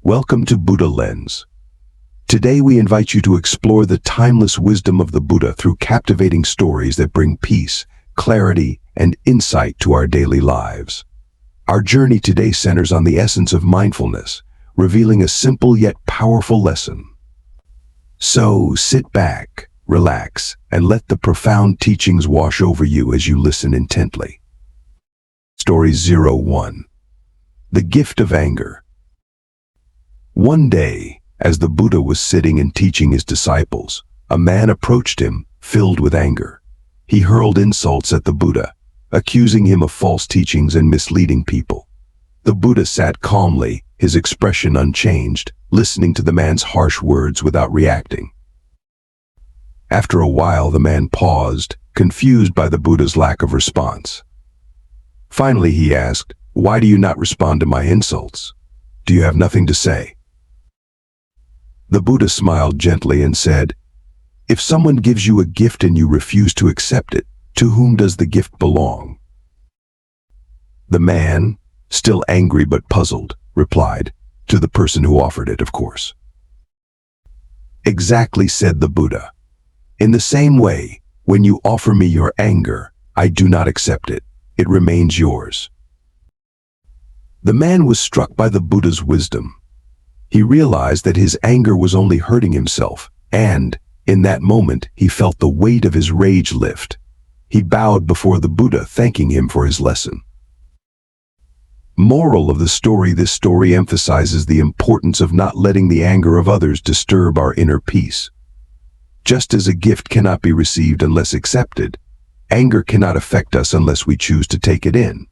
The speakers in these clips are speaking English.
Welcome to Buddha Lens. Today we invite you to explore the timeless wisdom of the Buddha through captivating stories that bring peace, clarity, and insight to our daily lives. Our journey today centers on the essence of mindfulness, revealing a simple yet powerful lesson. So sit back, relax, and let the profound teachings wash over you as you listen intently. Story 01. The Gift of Anger. One day, as the Buddha was sitting and teaching his disciples, a man approached him, filled with anger. He hurled insults at the Buddha, accusing him of false teachings and misleading people. The Buddha sat calmly, his expression unchanged, listening to the man's harsh words without reacting. After a while, the man paused, confused by the Buddha's lack of response. Finally, he asked, "Why do you not respond to my insults? Do you have nothing to say?" The Buddha smiled gently and said, "If someone gives you a gift and you refuse to accept it, to whom does the gift belong?" The man, still angry but puzzled, replied, "To the person who offered it, of course." "Exactly," said the Buddha. "In the same way, when you offer me your anger, I do not accept it. It remains yours." The man was struck by the Buddha's wisdom. He realized that his anger was only hurting himself, and, in that moment, he felt the weight of his rage lift. He bowed before the Buddha, thanking him for his lesson. Moral of the story: this story emphasizes the importance of not letting the anger of others disturb our inner peace. Just as a gift cannot be received unless accepted, anger cannot affect us unless we choose to take it in.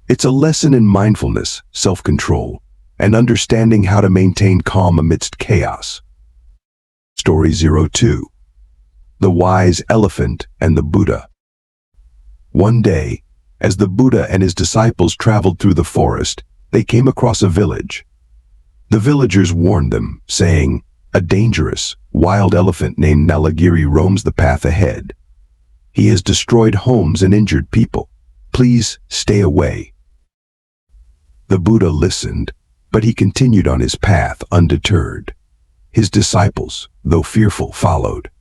It's a lesson in mindfulness, self-control, and understanding how to maintain calm amidst chaos. Story 02. The Wise Elephant and the Buddha. One day, as the Buddha and his disciples traveled through the forest, they came across a village. The villagers warned them, saying, "A dangerous, wild elephant named Nalagiri roams the path ahead. He has destroyed homes and injured people. Please stay away." The Buddha listened, but he continued on his path undeterred. His disciples, though fearful, followed.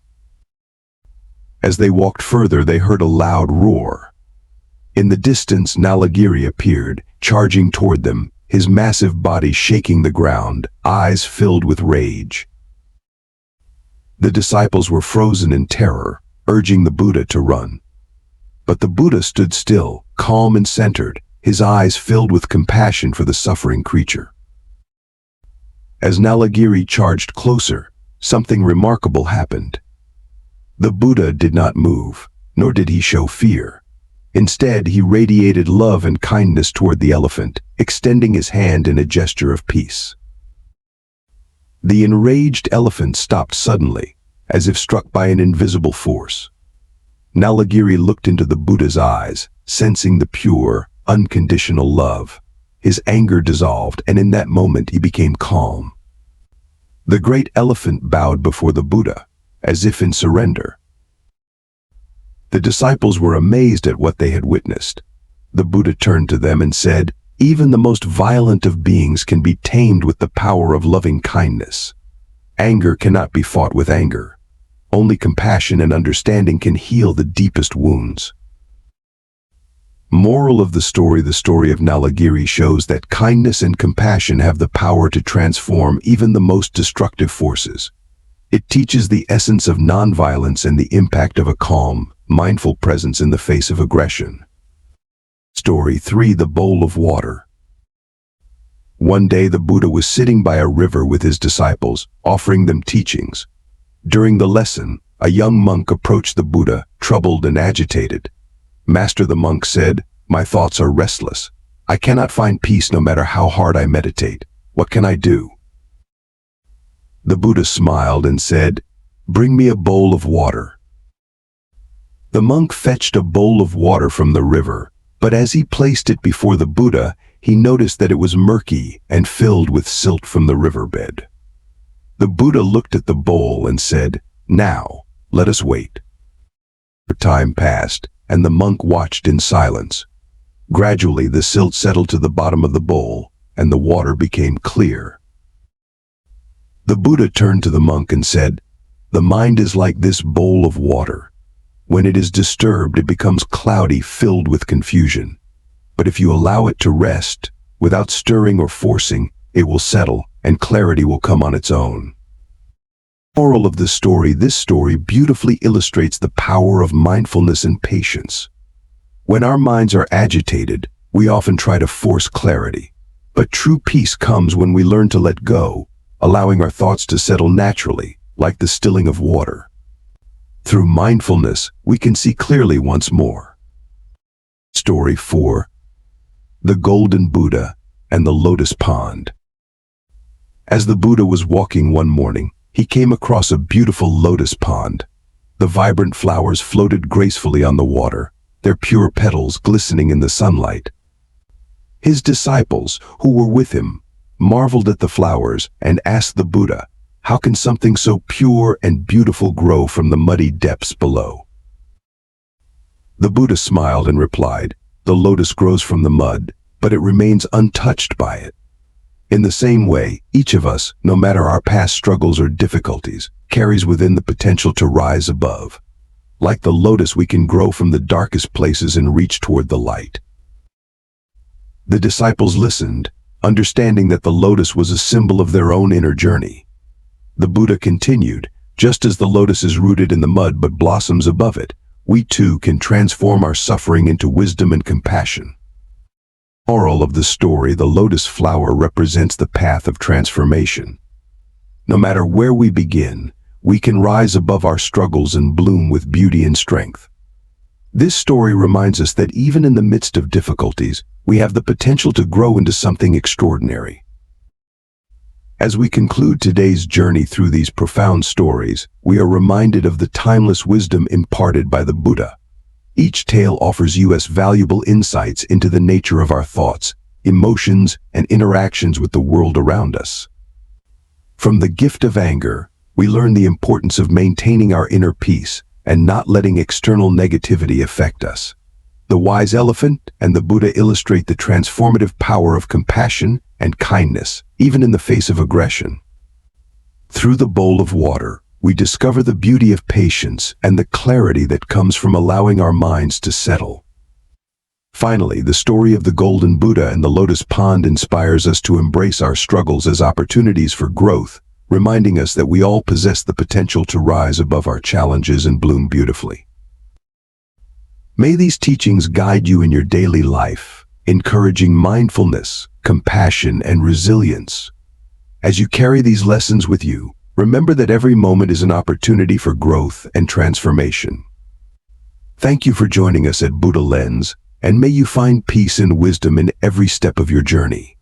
As they walked further, they heard a loud roar. In the distance, Nalagiri appeared, charging toward them, his massive body shaking the ground, eyes filled with rage. The disciples were frozen in terror, urging the Buddha to run. But the Buddha stood still, calm and centered, his eyes filled with compassion for the suffering creature. As Nalagiri charged closer, something remarkable happened. The Buddha did not move, nor did he show fear. Instead, he radiated love and kindness toward the elephant, extending his hand in a gesture of peace. The enraged elephant stopped suddenly, as if struck by an invisible force. Nalagiri looked into the Buddha's eyes, sensing the pure, unconditional love. His anger dissolved, and in that moment he became calm. The great elephant bowed before the Buddha, as if in surrender. The disciples were amazed at what they had witnessed. The Buddha turned to them and said, "Even the most violent of beings can be tamed with the power of loving kindness. Anger cannot be fought with anger. Only compassion and understanding can heal the deepest wounds." Moral of the story of Nalagiri shows that kindness and compassion have the power to transform even the most destructive forces. It teaches the essence of nonviolence and the impact of a calm, mindful presence in the face of aggression. Story 3. The Bowl of Water. One day the Buddha was sitting by a river with his disciples, offering them teachings. During the lesson, a young monk approached the Buddha, troubled and agitated. "Master," the monk said, "my thoughts are restless. I cannot find peace no matter how hard I meditate. What can I do?" The Buddha smiled and said, "Bring me a bowl of water." The monk fetched a bowl of water from the river, but as he placed it before the Buddha, he noticed that it was murky and filled with silt from the riverbed. The Buddha looked at the bowl and said, "Now, let us wait." Time passed, and the monk watched in silence. Gradually, the silt settled to the bottom of the bowl, and the water became clear. The Buddha turned to the monk and said, "The mind is like this bowl of water. When it is disturbed, it becomes cloudy, filled with confusion. But if you allow it to rest, without stirring or forcing, it will settle, and clarity will come on its own." Moral of this story beautifully illustrates the power of mindfulness and patience. When our minds are agitated, we often try to force clarity. But true peace comes when we learn to let go, allowing our thoughts to settle naturally, like the stilling of water. Through mindfulness, we can see clearly once more. Story 4. The Golden Buddha and the Lotus Pond. As the Buddha was walking one morning, he came across a beautiful lotus pond. The vibrant flowers floated gracefully on the water, their pure petals glistening in the sunlight. His disciples, who were with him, marveled at the flowers and asked the Buddha, "How can something so pure and beautiful grow from the muddy depths below?" The Buddha smiled and replied, "The lotus grows from the mud, but it remains untouched by it." In the same way, each of us, no matter our past struggles or difficulties, carries within the potential to rise above. Like the lotus, we can grow from the darkest places and reach toward the light. The disciples listened, understanding that the lotus was a symbol of their own inner journey. The Buddha continued, "Just as the lotus is rooted in the mud but blossoms above it, we too can transform our suffering into wisdom and compassion." Moral of the story: the lotus flower represents the path of transformation. No matter where we begin, we can rise above our struggles and bloom with beauty and strength. This story reminds us that even in the midst of difficulties, we have the potential to grow into something extraordinary. As we conclude today's journey through these profound stories, we are reminded of the timeless wisdom imparted by the Buddha. Each tale offers us valuable insights into the nature of our thoughts, emotions, and interactions with the world around us. From the gift of anger, we learn the importance of maintaining our inner peace and not letting external negativity affect us. The wise elephant and the Buddha illustrate the transformative power of compassion and kindness, even in the face of aggression. Through the bowl of water, we discover the beauty of patience and the clarity that comes from allowing our minds to settle. Finally, the story of the Golden Buddha and the Lotus Pond inspires us to embrace our struggles as opportunities for growth, reminding us that we all possess the potential to rise above our challenges and bloom beautifully. May these teachings guide you in your daily life, encouraging mindfulness, compassion, and resilience. As you carry these lessons with you, remember that every moment is an opportunity for growth and transformation. Thank you for joining us at Buddha Lens, and may you find peace and wisdom in every step of your journey.